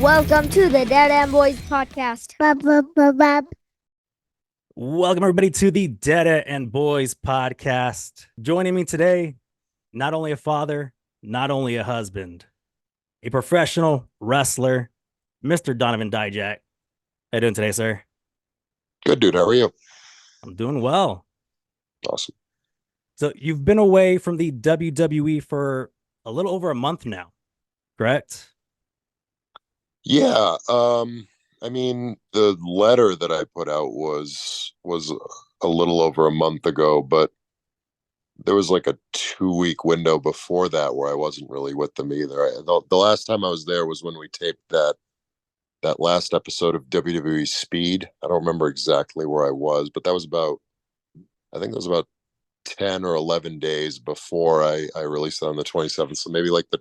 Welcome to the Dada and Boys podcast. Welcome, everybody, to the Dada and Boys podcast. Joining me today, not only a father, not only a husband, a professional wrestler, Mr. Donovan Dijak. How you doing today, sir? Good, dude. How are you? I'm doing well. Awesome. So you've been away from the WWE for a little over a month now, correct? Yeah. I mean, the letter that I put out was a little over a month ago, but there was like a 2-week window before that where I wasn't really with them either. The last time I was there was when we taped that last episode of WWE Speed. I don't remember exactly where I was, but I think it was about 10 or 11 days before I released it on the 27th. So maybe like the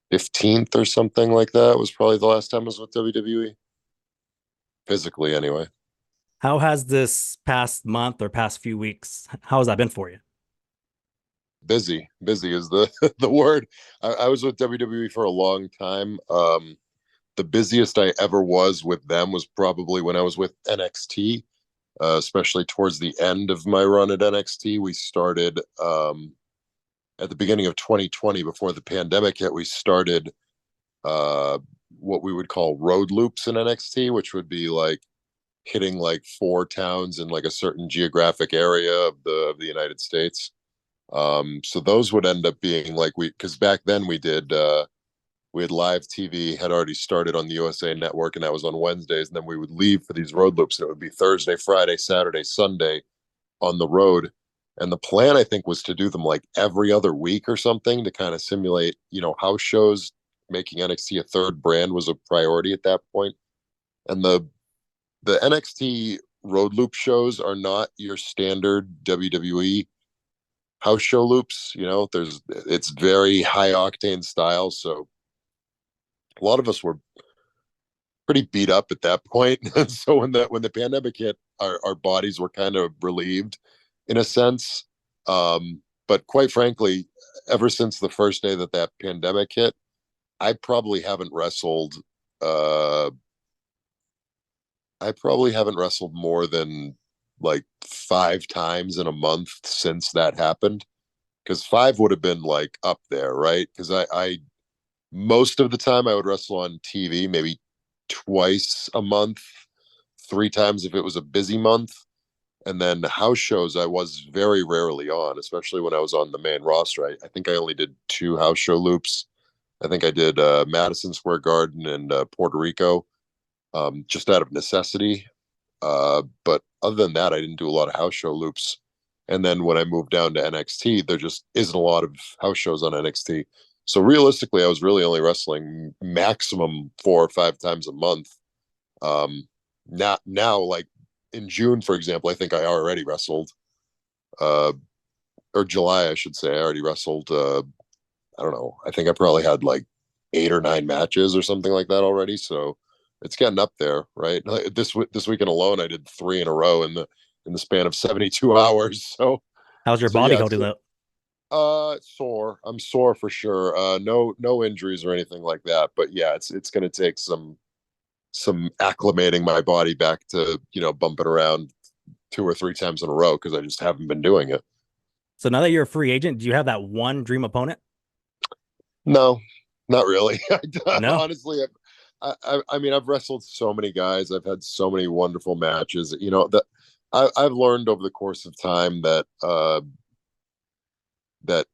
15th or something like that was probably the last time I was with WWE. Physically, anyway. How has this past month or past few weeks, how has that been for you? Busy is the the word. I was with WWE for a long time. The busiest I ever was with them was probably when I was with NXT, especially towards the end of my run at NXT. We started at the beginning of 2020, before the pandemic hit. We started what we would call road loops in NXT, which would be like hitting like 4 towns in like a certain geographic area of the United States. So those would end up being like, because back then we had live TV had already started on the USA Network, and that was on Wednesdays, and then we would leave for these road loops, and it would be Thursday, Friday, Saturday, Sunday on the road. And the plan, I think, was to do them like every other week or something to kind of simulate, house shows. Making NXT a third brand was a priority at that point. And the NXT road loop shows are not your standard WWE house show loops. It's very high octane style. So a lot of us were pretty beat up at that point. And so when the pandemic hit, our bodies were kind of relieved in a sense. But quite frankly, ever since the first day that pandemic hit, I probably haven't wrestled more than like 5 times in a month since that happened. Because 5 would have been like up there, right? Because I most of the time I would wrestle on TV maybe twice a month, 3 times if it was a busy month. And then the house shows I was very rarely on, especially when I was on the main roster. I think I only did 2 house show loops. I think I did Madison Square Garden and Puerto Rico, just out of necessity. But other than that, I didn't do a lot of house show loops. And then when I moved down to NXT, there just isn't a lot of house shows on NXT. So realistically, I was really only wrestling maximum 4 or 5 times a month. Now, like in June, for example, I think I already wrestled, or July, I should say, I already wrestled. I don't know. I think I probably had like 8 or 9 matches or something like that already. So it's getting up there, right? Like this weekend alone, I did 3 in a row in the span of 72 hours. So How's your body holding up? Sore. I'm sore for sure. No injuries or anything like that. But yeah, it's going to take some acclimating my body back to bumping around 2 or 3 times in a row, because I just haven't been doing it. So now that you're a free agent, do you have that one dream opponent? No, not really. No. Honestly, I mean, I've wrestled so many guys. I've had so many wonderful matches. I've learned over the course of time that that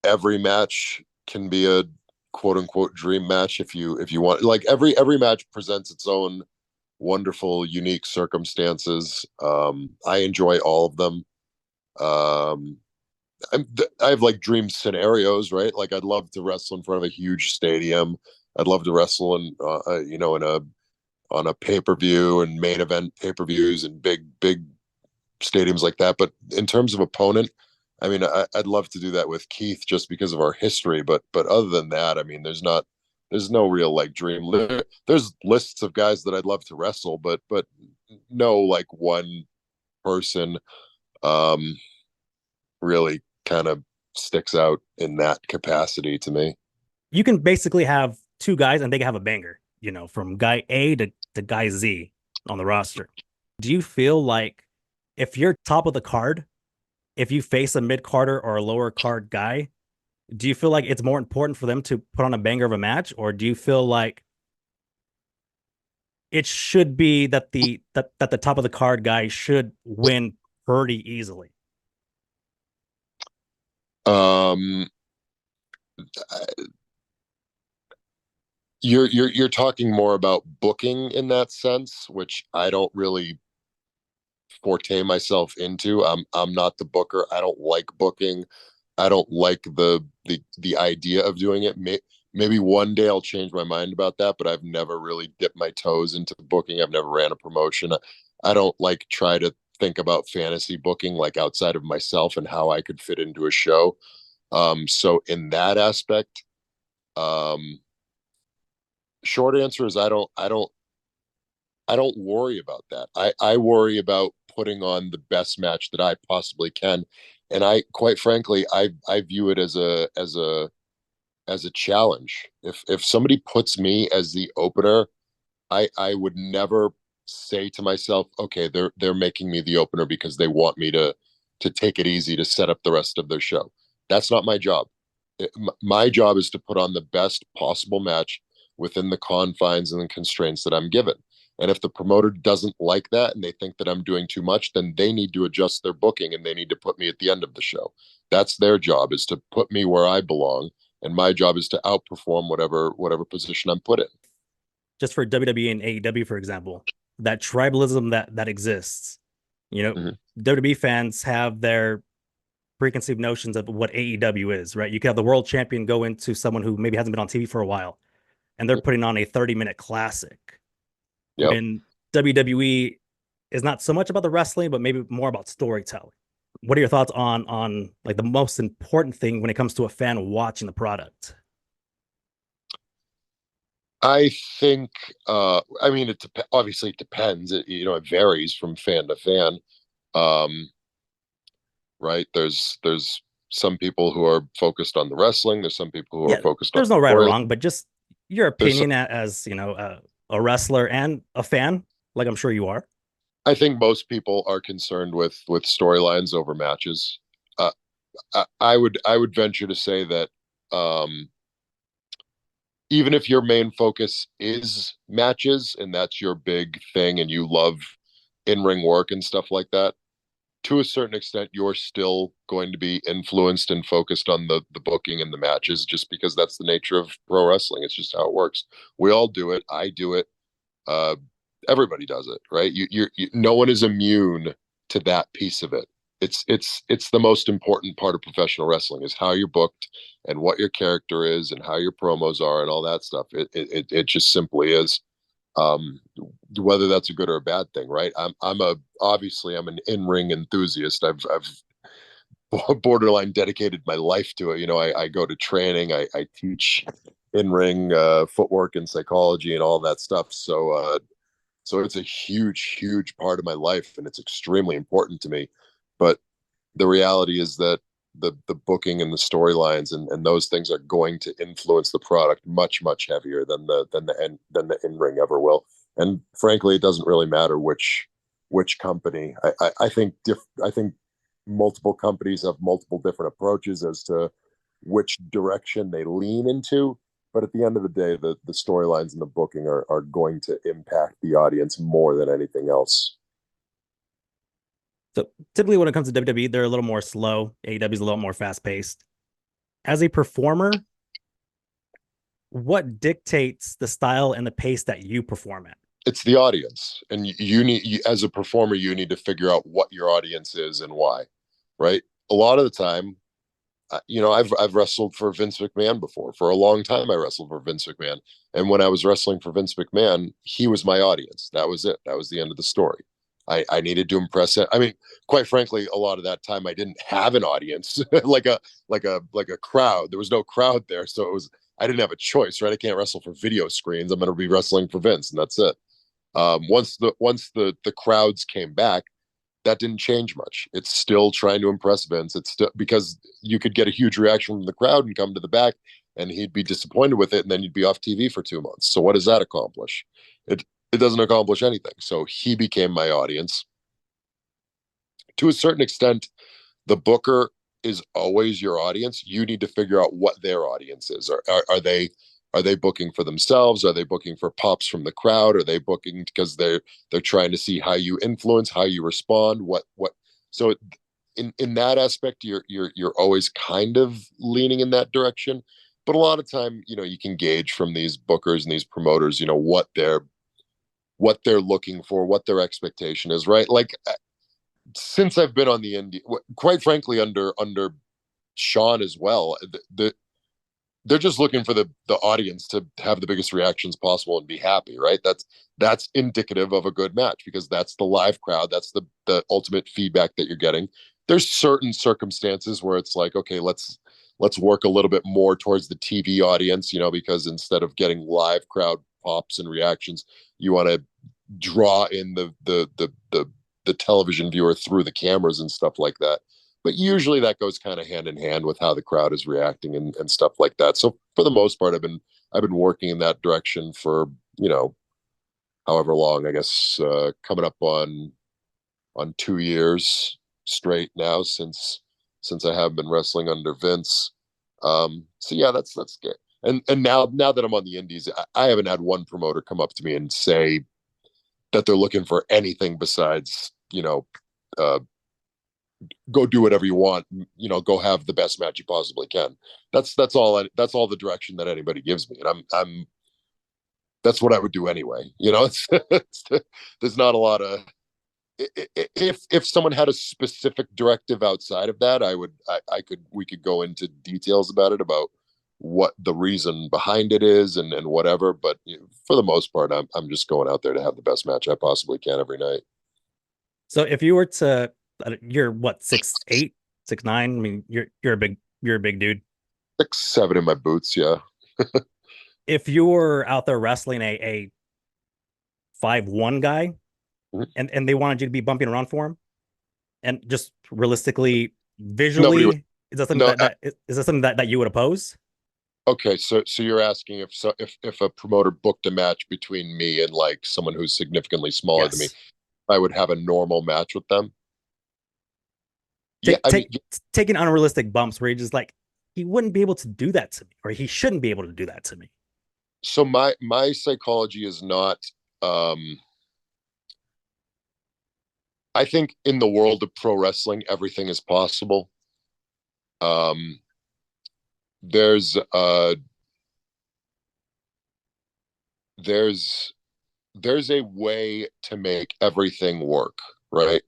every match can be a quote unquote dream match if you want. Like every match presents its own wonderful, unique circumstances. I enjoy all of them. I have like dream scenarios, right? Like I'd love to wrestle in front of a huge stadium. I'd love to wrestle in on a pay-per-view and main event pay-per-views and big stadiums like that. But in terms of opponent, I mean, I'd love to do that with Keith just because of our history. But other than that, I mean, there's no real like dream. There's lists of guys that I'd love to wrestle, but no like one person really kind of sticks out in that capacity to me. you can basically have two guys and they can have a banger, from guy A to guy Z on the roster. Do you feel like if you're top of the card, if you face a mid-carder or a lower card guy, do you feel like it's more important for them to put on a banger of a match, or do you feel like it should be that the top of the card guy should win pretty easily? Um, you're talking more about booking in that sense, which I don't really forte myself into. I'm not the booker. I don't like booking. I don't like the idea of doing it. Maybe one day I'll change my mind about that, but I've never really dipped my toes into booking. I've never ran a promotion. I don't like try to think about fantasy booking like outside of myself and how I could fit into a show. So in that aspect, short answer is I don't worry about that. I worry about putting on the best match that I possibly can. And I, quite frankly, I view it as a challenge. If somebody puts me as the opener, I would never say to myself, okay, they're making me the opener because they want me to take it easy to set up the rest of their show. That's not my job. My job is to put on the best possible match within the confines and the constraints that I'm given. And if the promoter doesn't like that and they think that I'm doing too much, then they need to adjust their booking and they need to put me at the end of the show. That's their job, is to put me where I belong. And my job is to outperform whatever position I'm put in. Just for WWE and AEW, for example, that tribalism that exists, WWE fans have their preconceived notions of what AEW is, right? You could have the world champion go into someone who maybe hasn't been on TV for a while, and they're putting on a 30-minute classic. Yep. When WWE is not so much about the wrestling, but maybe more about storytelling. What are your thoughts on like the most important thing when it comes to a fan watching the product? I think, I mean, obviously it depends. It varies from fan to fan. Right? There's some people who are focused on the wrestling. There's some people who are focused on. There's no right or wrong, but just your opinion a wrestler and a fan, like I'm sure you are. I think most people are concerned with storylines over matches. I would venture to say that even if your main focus is matches and that's your big thing and you love in-ring work and stuff like that, to a certain extent, you're still going to be influenced and focused on the booking and the matches, just because that's the nature of pro wrestling. It's just how it works. We all do it. I do it. Everybody does it, right? No one is immune to that piece of it. It's the most important part of professional wrestling, is how you're booked and what your character is and how your promos are and all that stuff. It just simply is. Whether that's a good or a bad thing, right? Obviously I'm an in-ring enthusiast. I've borderline dedicated my life to it. I go to training. I teach in-ring footwork and psychology and all that stuff. So it's a huge part of my life, and it's extremely important to me. But the reality is that the booking and the storylines and those things are going to influence the product much heavier than the in-ring ever will. And frankly, it doesn't really matter which company. I think multiple companies have multiple different approaches as to which direction they lean into. But at the end of the day, the storylines and the booking are going to impact the audience more than anything else. So typically when it comes to WWE, they're a little more slow. AEW is a little more fast-paced. As a performer, what dictates the style and the pace that you perform at? It's the audience. And as a performer, you need to figure out what your audience is and why, right? A lot of the time, I've wrestled for Vince McMahon before. For a long time, I wrestled for Vince McMahon. And when I was wrestling for Vince McMahon, he was my audience. That was it. That was the end of the story. I needed to impress it. I mean, quite frankly, a lot of that time I didn't have an audience, like a crowd. There was no crowd there, so I didn't have a choice, right? I can't wrestle for video screens. I'm going to be wrestling for Vince, and that's it. Once the crowds came back, that didn't change much. It's still trying to impress Vince. It's still, because you could get a huge reaction from the crowd and come to the back and he'd be disappointed with it, and then you'd be off TV for 2 months. So what does that accomplish? It doesn't accomplish anything. So he became my audience. To a certain extent, the booker is always your audience. You need to figure out what their audience is. Are they booking for themselves? Are they booking for pops from the crowd? Are they booking because they're trying to see how you influence, how you respond, what so in that aspect, you're always kind of leaning in that direction. But a lot of time, you can gauge from these bookers and these promoters, what they're looking for, what their expectation is, right? Like, since I've been on the indie, quite frankly, under Sean as well, they're just looking for the audience to have the biggest reactions possible and be happy, right? That's indicative of a good match, because that's the live crowd, that's the ultimate feedback that you're getting. There's certain circumstances where it's like, okay, let's work a little bit more towards the TV audience, because instead of getting live crowd pops and reactions, you want to draw in the television viewer through the cameras and stuff like that. But usually that goes kind of hand in hand with how the crowd is reacting and stuff like that. So for the most part, I've been working in that direction for, however long, I guess, coming up on 2 years straight now since I have been wrestling under Vince. So yeah, that's good. And now that I'm on the indies, I haven't had one promoter come up to me and say that they're looking for anything besides, go do whatever you want, go have the best match you possibly can. That's all the direction that anybody gives me. And I'm that's what I would do anyway. There's not a lot of, if someone had a specific directive outside of that, we could go into details about it, about what the reason behind it is and whatever. But for the most part, I'm just going out there to have the best match I possibly can every night. So if you were to, you're what, 6'8", 6'9"? I mean, you're a big dude. 6'7" in my boots, yeah. If you were out there wrestling a 5'1" guy, mm-hmm. and they wanted you to be bumping around for him, and just realistically, visually, is that something that you would oppose? Okay, so you're asking if a promoter booked a match between me and like someone who's significantly smaller than me, I would have a normal match with them? Taking unrealistic bumps where you're just like, he wouldn't be able to do that to me, or he shouldn't be able to do that to me. So my psychology is not, I think in the world of pro wrestling, everything is possible. There's a way to make everything work, right?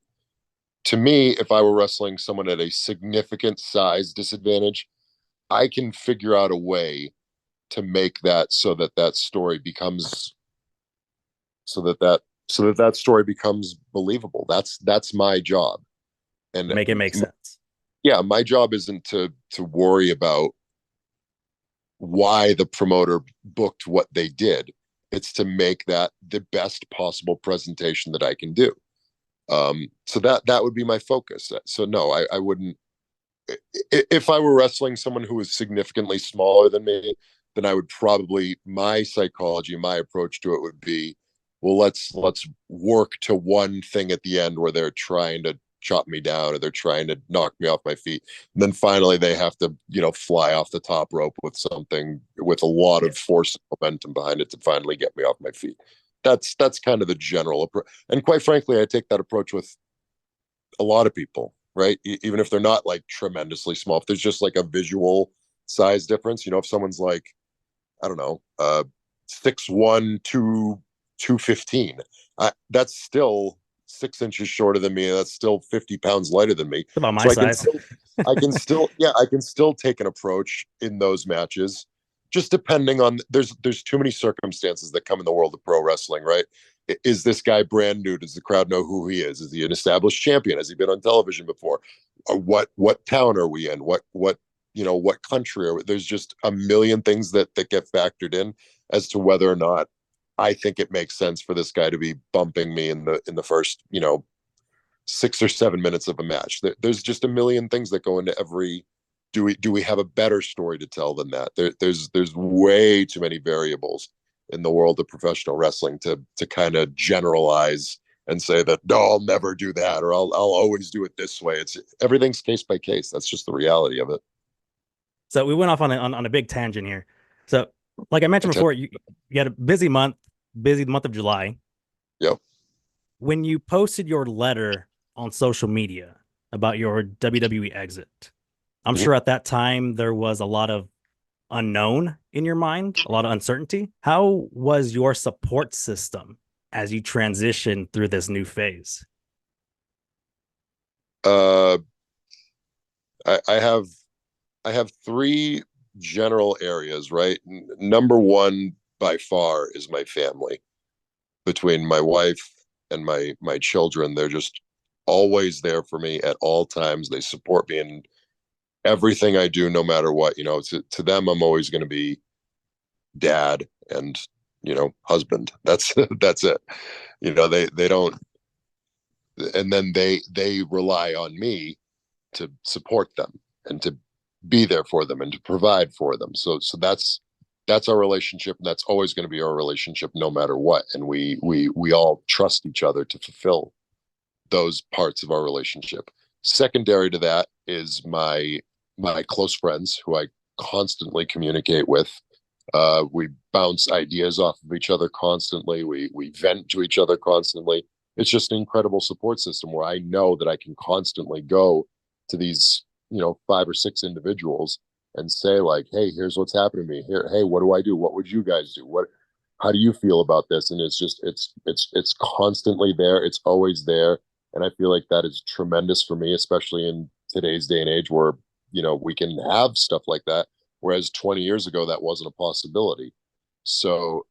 To me, if I were wrestling someone at a significant size disadvantage, I can figure out a way to make that so that story becomes believable. That's my job. And make it make sense. Yeah, my job isn't to worry about why the promoter booked what they did. It's to make that the best possible presentation that I can do. So that would be my focus. So no, I wouldn't. If I were wrestling someone who was significantly smaller than me, then I would probably, my psychology, my approach to it would be, well, let's work to one thing at the end where they're trying to chop me down or they're trying to knock me off my feet. And then finally they have to, fly off the top rope with something with a lot of force and momentum behind it to finally get me off my feet. That's kind of the general approach. And quite frankly, I take that approach with a lot of people, right? Even if they're not like tremendously small, if there's just like a visual size difference, if someone's like, I don't know, 6'1", 215, that's still 6 inches shorter than me. And that's still 50 pounds lighter than me. It's about my size. I can still take an approach in those matches, just depending on, there's too many circumstances that come in the world of pro wrestling, right? Is this guy brand new? Does the crowd know who he is? Is he an established champion? Has he been on television before? Or what town are we in? What country are we? There's just a million things that get factored in as to whether or not I think it makes sense for this guy to be bumping me in the first, 6 or 7 minutes of a match. There's just a million things that go into every do we have a better story to tell than that? There's way too many variables in the world of professional wrestling to kind of generalize and say that no, I'll never do that, or I'll always do it this way. It's everything's case by case. That's just the reality of it. So we went off on a big tangent here. So, like I mentioned before, you had a busy month of July. Yep. When you posted your letter on social media about your WWE exit, I'm sure at that time there was a lot of unknown in your mind, a lot of uncertainty. How was your support system as you transitioned through this new phase? I have three general areas, right? Number one by far is my family. Between my wife and my children, they're just always there for me at all times. They support me in everything I do, no matter what. To them, I'm always going to be dad and husband. That's that's it. They don't, and then they rely on me to support them and to be there for them and to provide for them. So that's our relationship, and that's always going to be our relationship no matter what. And we all trust each other to fulfill those parts of our relationship. Secondary to that is my close friends who I constantly communicate with. We bounce ideas off of each other constantly. We vent to each other constantly. It's just an incredible support system where I know that I can constantly go to these 5 or 6 individuals and say, like, hey, here's what's happening to me here. Hey, what do I do? What would you guys do? How do you feel about this? And it's just it's constantly there. It's always there. And I feel like that is tremendous for me, especially in today's day and age where we can have stuff like that, whereas 20 years ago that wasn't a possibility. So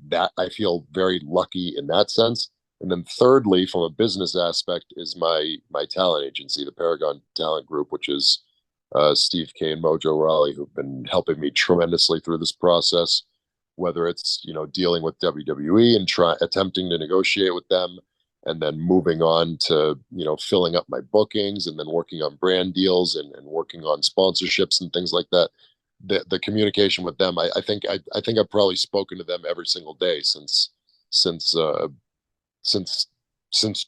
that I feel very lucky in that sense. And then thirdly, from a business aspect, is my talent agency, the Paragon Talent Group, which is Steve K and Mojo Raleigh, who've been helping me tremendously through this process, whether it's dealing with WWE and attempting to negotiate with them, and then moving on to filling up my bookings, and then working on brand deals and working on sponsorships and things like that. The communication with them, I think I've probably spoken to them every single day since since since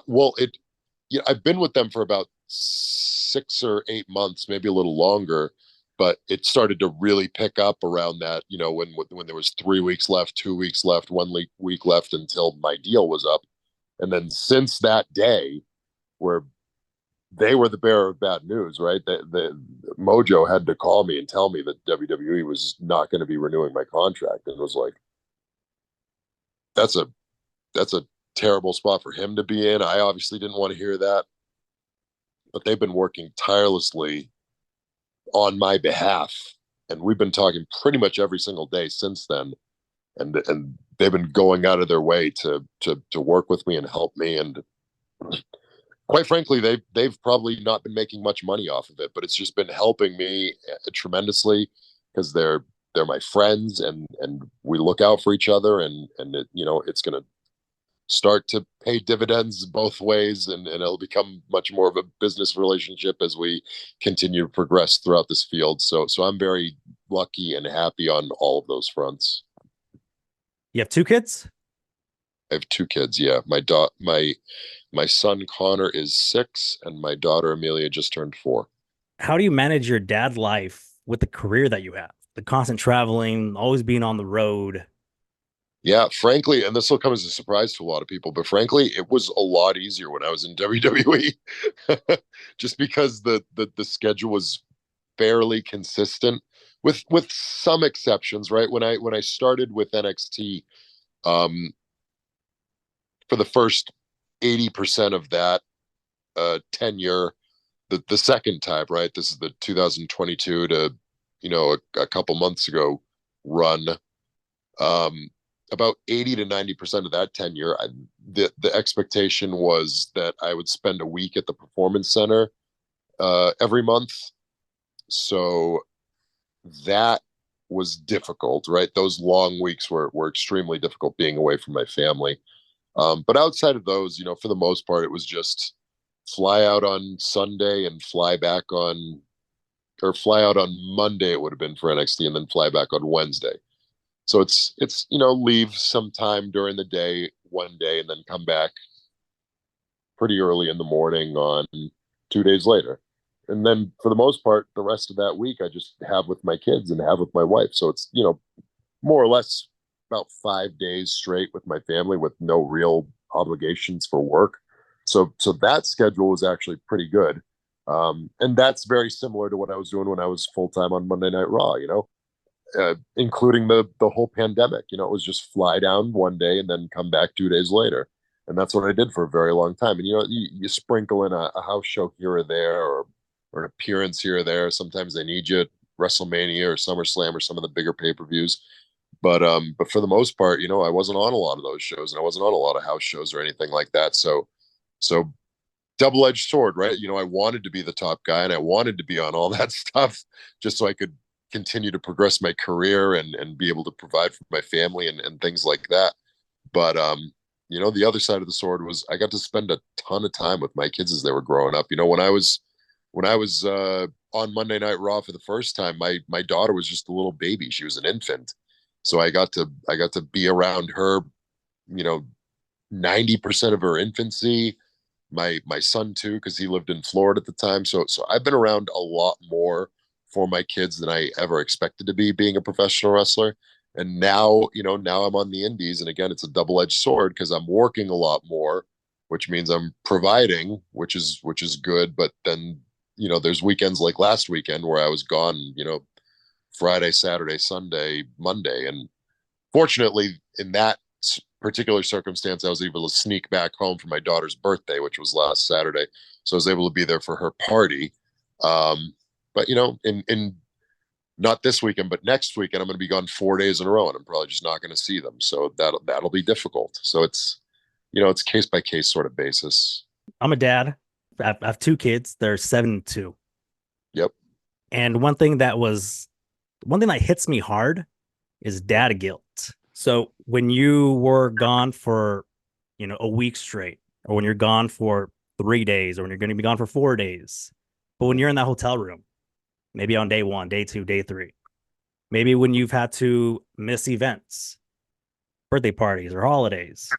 well, I've been with them for about 6 or 8 months, maybe a little longer, but it started to really pick up around that, when there was 3 weeks left, 2 weeks left, 1 week left until my deal was up. And then since that day, where they were the bearer of bad news, right? The Mojo had to call me and tell me that WWE was not going to be renewing my contract, and it was like, that's a terrible spot for him to be in. I obviously didn't want to hear that, but they've been working tirelessly on my behalf, and we've been talking pretty much every single day since then. And they've been going out of their way to work with me and help me. And quite frankly, they've probably not been making much money off of it, but it's just been helping me tremendously, because they're my friends, and we look out for each other, and it's going to start to pay dividends both ways, and it'll become much more of a business relationship as we continue to progress throughout this field. So I'm very lucky and happy on all of those fronts. You have 2 kids? I have 2 kids. Yeah. My son Connor is 6, and my daughter Amelia just turned 4. How do you manage your dad life with the career that you have? The constant traveling, always being on the road. Yeah, frankly, and this will come as a surprise to a lot of people, but frankly, it was a lot easier when I was in WWE, just because the schedule was fairly consistent, with some exceptions, right? When I started with NXT, for the first 80% of that tenure, the second time, right? This is the 2022 to a couple months ago run. About 80 to 90% of that tenure, the expectation was that I would spend a week at the Performance Center every month. So that was difficult, right? Those long weeks were extremely difficult, being away from my family. But outside of those, for the most part, it was just fly out on Sunday and fly out on Monday, it would have been for NXT, and then fly back on Wednesday. So it's leave some time during the day one day and then come back pretty early in the morning on 2 days later. And then for the most part, the rest of that week I just have with my kids and have with my wife. So it's, more or less about 5 days straight with my family with no real obligations for work. So that schedule was actually pretty good. And that's very similar to what I was doing when I was full time on Monday Night Raw, including the whole pandemic. It was just fly down one day and then come back 2 days later. And that's what I did for a very long time. And you sprinkle in a house show here or there, or an appearance here or there. Sometimes they need you at WrestleMania or SummerSlam or some of the bigger pay-per-views. But for the most part, I wasn't on a lot of those shows, and I wasn't on a lot of house shows or anything like that. So double-edged sword, right? I wanted to be the top guy and I wanted to be on all that stuff just so I could continue to progress my career and be able to provide for my family and things like that. But the other side of the sword was I got to spend a ton of time with my kids as they were growing up. When I was on Monday Night Raw for the first time, my daughter was just a little baby. She was an infant. So I got to be around her, 90% of her infancy. My son too, because he lived in Florida at the time. So I've been around a lot more for my kids than I ever expected to be being a professional wrestler. And now I'm on the indies, and again, it's a double-edged sword because I'm working a lot more, which means I'm providing, which is good. But then, there's weekends like last weekend where I was gone, Friday, Saturday, Sunday, Monday. And fortunately, in that particular circumstance, I was able to sneak back home for my daughter's birthday, which was last Saturday. So I was able to be there for her party. But in not this weekend, but next weekend, I'm going to be gone 4 days in a row, and I'm probably just not going to see them. So that'll be difficult. So it's case by case sort of basis. I'm a dad. I have two kids. They're 7 and 2. Yep. And one thing that hits me hard is dad guilt. So when you were gone for, a week straight, or when you're gone for 3 days, or when you're going to be gone for 4 days, but when you're in that hotel room, maybe on day 1, day 2, day 3, maybe when you've had to miss events, birthday parties or holidays,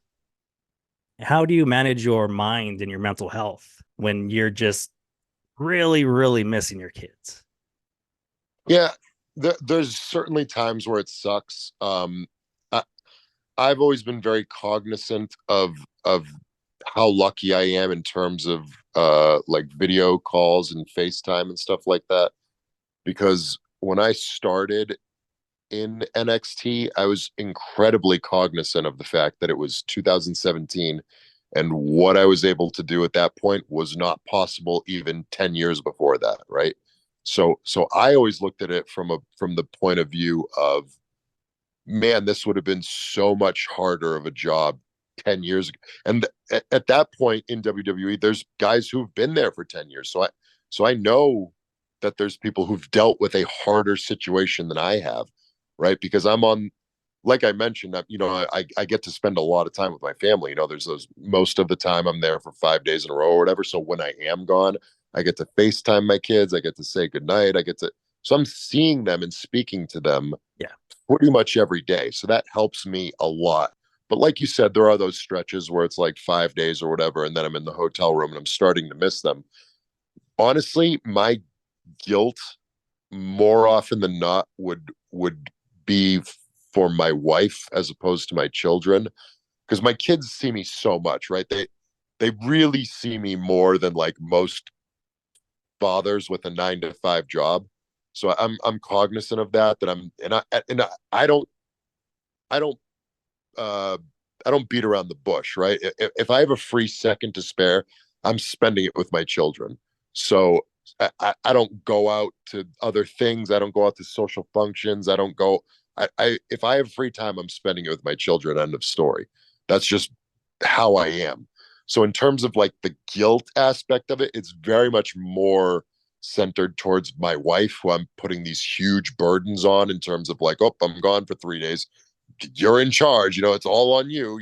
how do you manage your mind and your mental health when you're just really, really missing your kids? Yeah, there's certainly times where it sucks. I've always been very cognizant of how lucky I am in terms of like video calls and FaceTime and stuff like that. Because when I started in NXT, I was incredibly cognizant of the fact that it was 2017, and what I was able to do at that point was not possible even 10 years before that, right? So I always looked at it from the point of view of, man, this would have been so much harder of a job 10 years ago. And at that point in WWE, there's guys who've been there for 10 years. So I know that there's people who've dealt with a harder situation than I have, right? Because I'm on, like I mentioned, I get to spend a lot of time with my family. There's those, most of the time I'm there for 5 days in a row or whatever. So when I am gone, I get to FaceTime my kids. I get to say goodnight. So I'm seeing them and speaking to them pretty much every day. So that helps me a lot. But like you said, there are those stretches where it's like 5 days or whatever, and then I'm in the hotel room and I'm starting to miss them. Honestly, my guilt more often than not would be for my wife as opposed to my children, because my kids see me so much, right? They really see me more than like most fathers with a 9-to-5 job. So I'm cognizant of that I don't I don't I don't beat around the bush, right? If I have a free second to spare, I'm spending it with my children. So I don't go out to other things. I don't go out to social functions. I don't go. If I have free time, I'm spending it with my children. End of story. That's just how I am. So in terms of like the guilt aspect of it, it's very much more centered towards my wife, who I'm putting these huge burdens on in terms of like, oh, I'm gone for 3 days. You're in charge, it's all on you,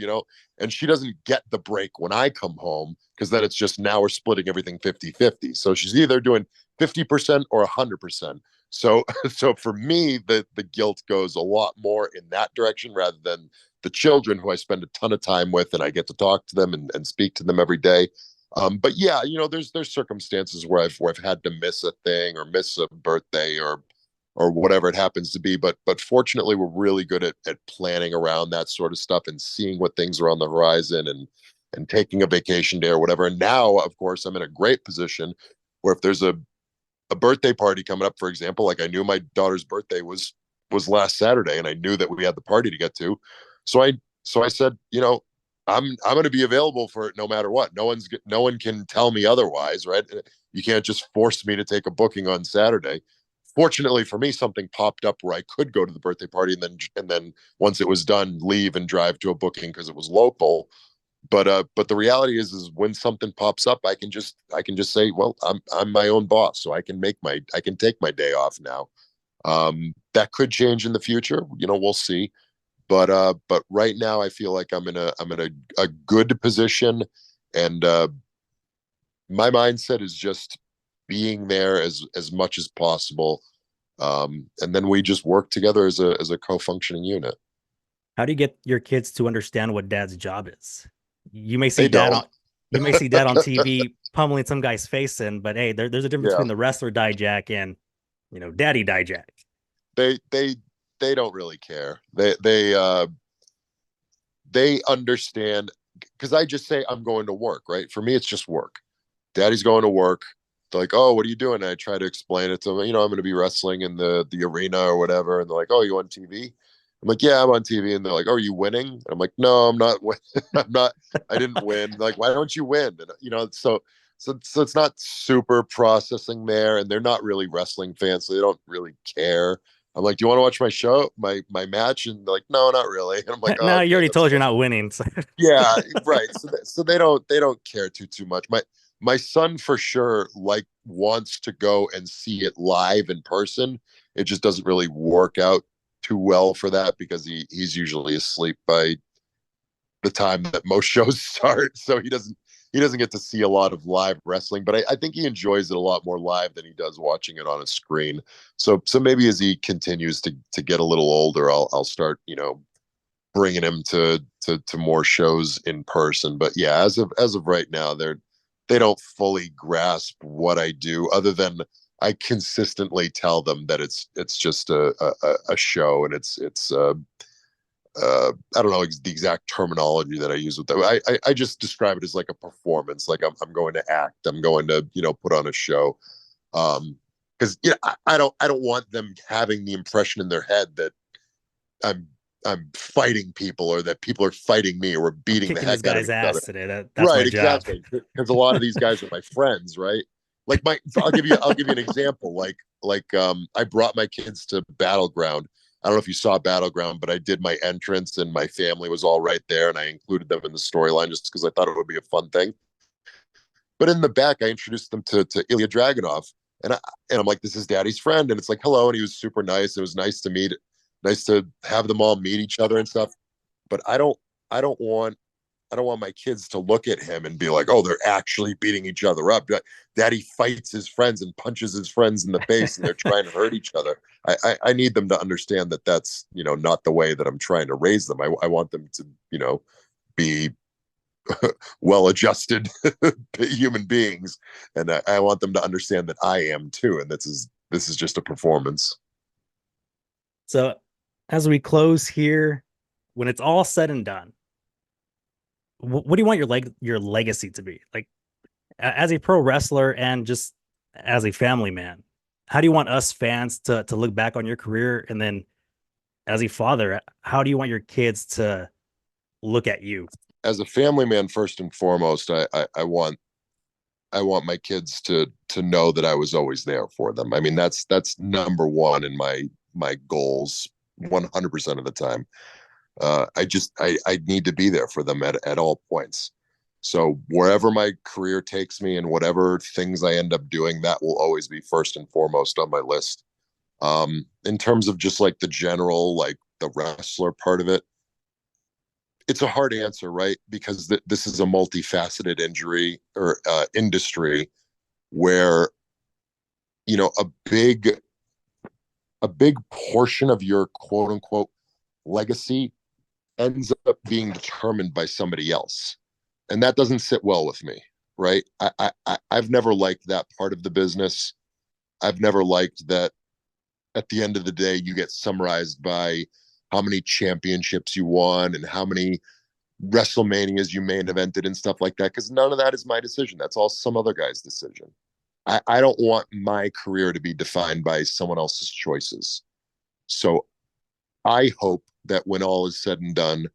and she doesn't get the break when I come home, because then it's just, now we're splitting everything 50-50. So she's either doing 50% or 100%. So so for me, the guilt goes a lot more in that direction rather than the children, who I spend a ton of time with and I get to talk to them and speak to them every day. But yeah, there's circumstances where I've had to miss a thing or miss a birthday or whatever it happens to be. But fortunately, we're really good at planning around that sort of stuff and seeing what things are on the horizon and taking a vacation day or whatever. And now, of course, I'm in a great position where if there's a birthday party coming up, for example, like I knew my daughter's birthday was last Saturday, and I knew that we had the party to get to. So I said, I'm going to be available for it no matter what. No one can tell me otherwise, right? You can't just force me to take a booking on Saturday. Fortunately for me, something popped up where I could go to the birthday party and then once it was done, leave and drive to a booking because it was local. But the reality is when something pops up, I can just say, well, I'm my own boss, so I can take my day off now. That could change in the future. We'll see. But right now I feel like I'm in a good position, and my mindset is just being there as much as possible. And then we just work together as a co-functioning unit. How do you get your kids to understand what dad's job is? You may see They dad don't. on TV pummeling some guy's face in, but hey, there's a difference Yeah. between the wrestler Dijak and Daddy Dijak. They don't really care. They understand, because I just say I'm going to work, right? For me, it's just work. Daddy's going to work. They're like, oh, what are you doing? And I try to explain it to them. I'm going to be wrestling in the arena or whatever. And they're like, oh, you on TV? I'm like, yeah, I'm on TV. And they're like, oh, are you winning? And I'm like, no, I'm not. I'm not. I didn't win. They're like, why don't you win? And so it's not super processing there, and they're not really wrestling fans, so they don't really care. I'm like, do you want to watch my show, my match? And they're like, no, not really. And I'm like, oh, No, okay, you already that's told fine. you're not winning. So. Yeah, right. So they don't care too much. My son for sure wants to go and see it live in person. It just doesn't really work out too well for that because he's usually asleep by the time that most shows start. So he doesn't get to see a lot of live wrestling, but I think he enjoys it a lot more live than he does watching it on a screen. So maybe as he continues to get a little older, I'll start, bringing him to more shows in person. But yeah, as of right now, they don't fully grasp what I do, other than I consistently tell them that it's just a show, and it's I don't know the exact terminology that I use with them. I just describe it as like a performance, like I'm going to act, I'm going to put on a show. Because I don't want them having the impression in their head that I'm fighting people, or that people are fighting me, or we're beating the Kicking this heck out of guy's each other. ass today. That's Right, my job. exactly. Because a lot of these guys are my friends, right? Like I'll give you an example. I brought my kids to Battleground. I don't know if you saw Battleground, but I did my entrance and my family was all right there, and I included them in the storyline just because I thought it would be a fun thing. But in the back, I introduced them to Ilya Dragunov, and I'm like, this is Daddy's friend, and it's like, hello, and he was super nice. It was nice to have them all meet each other and stuff. But I don't want my kids to look at him and be like, oh, they're actually beating each other up. Daddy fights his friends and punches his friends in the face, and they're trying to hurt each other. I need them to understand that that's, not the way that I'm trying to raise them. I want them to, be well-adjusted human beings. And I want them to understand that I am too. And this is just a performance. So as we close here, when it's all said and done, what do you want your legacy to be? Like, as a pro wrestler and just as a family man, how do you want us fans to look back on your career? And then as a father, how do you want your kids to look at you? As a family man, first and foremost, I want my kids to know that I was always there for them. I mean, that's number one in my goals 100% of the time. I need to be there for them at all points. So wherever my career takes me and whatever things I end up doing, that will always be first and foremost on my list. In terms of just like the general, like the wrestler part of it, it's a hard answer, right? Because this is a multifaceted injury or industry where, you know, a big portion of your quote unquote legacy ends up being determined by somebody else. And that doesn't sit well with me, right? I've never liked that part of the business. I've never liked that at the end of the day, you get summarized by how many championships you won and how many WrestleManias you main evented and stuff like that, because none of that is my decision. That's all some other guy's decision. I don't want my career to be defined by someone else's choices. So I hope that when all is said and done,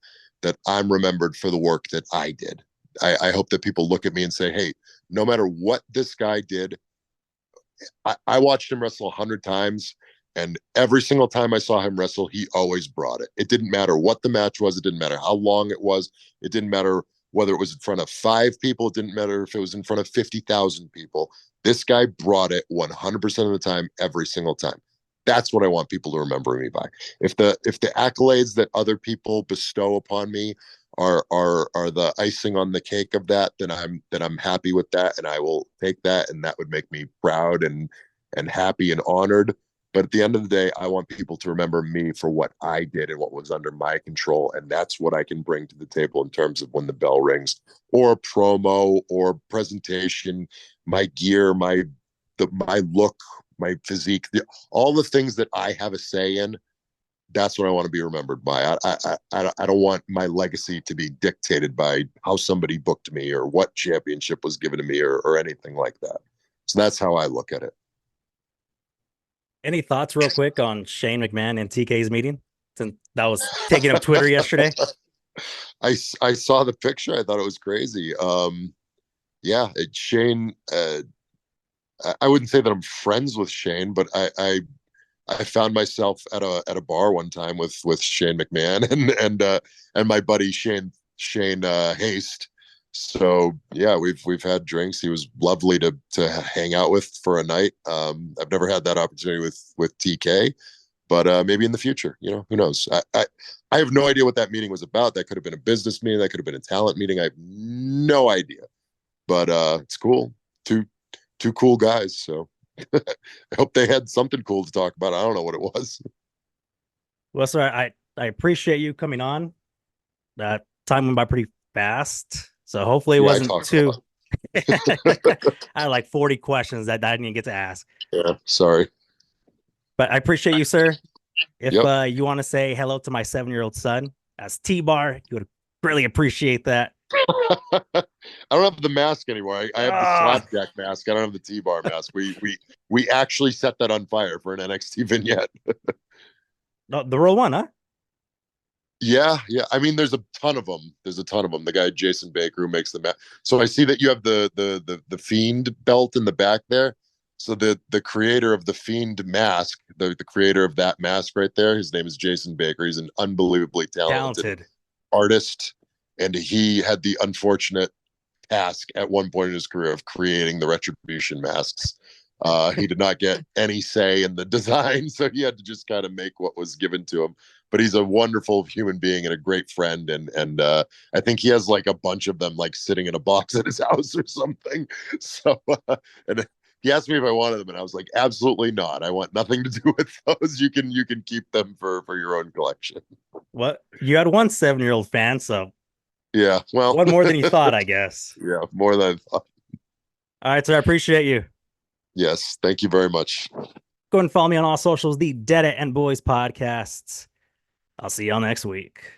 that I'm remembered for the work that I did. I hope that people look at me and say, hey, no matter what this guy did, I watched him wrestle 100 times, and every single time I saw him wrestle, he always brought it. It didn't matter what the match was. It didn't matter how long it was. It didn't matter whether it was in front of 5 people. It didn't matter if it was in front of 50,000 people. This guy brought it 100% of the time, every single time. That's what I want people to remember me by. If the accolades that other people bestow upon me are the icing on the cake of that, then I'm happy with that, and I will take that, and that would make me proud and happy and honored. But at the end of the day, I want people to remember me for what I did and what was under my control, and that's what I can bring to the table in terms of when the bell rings, or a promo, or presentation, my gear, my look, my physique, all the things that I have a say in. That's what I want to be remembered by. I don't want my legacy to be dictated by how somebody booked me or what championship was given to me or anything like that. So that's how I look at it. Any thoughts real quick on Shane McMahon and TK's meeting? Since that was taking up Twitter yesterday. I saw the picture. I thought it was crazy. Yeah, Shane, I wouldn't say that I'm friends with Shane, but I found myself at a bar one time with Shane McMahon and my buddy Shane Haste. So yeah, we've had drinks. He was lovely to hang out with for a night. I've never had that opportunity with TK, but maybe in the future. You know, who knows? I have no idea what that meeting was about. That could have been a business meeting. That could have been a talent meeting. I have no idea. But it's cool. Two cool guys. So I hope they had something cool to talk about. I don't know what it was. Well, sir, I appreciate you coming on. That time went by pretty fast. So hopefully it wasn't too. I had like 40 questions that I didn't even get to ask. Yeah, sorry. But I appreciate you, sir. If you want to say hello to my 7-year-old son as T-Bar, you would really appreciate that. I don't have the mask anymore. I have the slapjack mask. I don't have the T-Bar mask. We actually set that on fire for an NXT vignette. No, the real one, huh? Yeah. I mean, there's a ton of them. The guy Jason Baker who makes the mask. So I see that you have the Fiend belt in the back there. So the creator of the Fiend mask, the creator of that mask right there, his name is Jason Baker. He's an unbelievably talented artist, and he had the unfortunate task at one point in his career of creating the Retribution masks. He did not get any say in the design, so he had to just kind of make what was given to him. But he's a wonderful human being and a great friend, and I think he has like a bunch of them like sitting in a box at his house or something. So and he asked me if I wanted them, and I was like, absolutely not. I want nothing to do with those. You can keep them for your own collection. Well, you had one 7-year-old fan, so yeah, well, one more than you thought, I guess. Yeah, more than I thought. All right, sir, I appreciate you. Yes, thank you very much. Go and follow me on all socials, the Dada and Boys podcasts. I'll see y'all next week.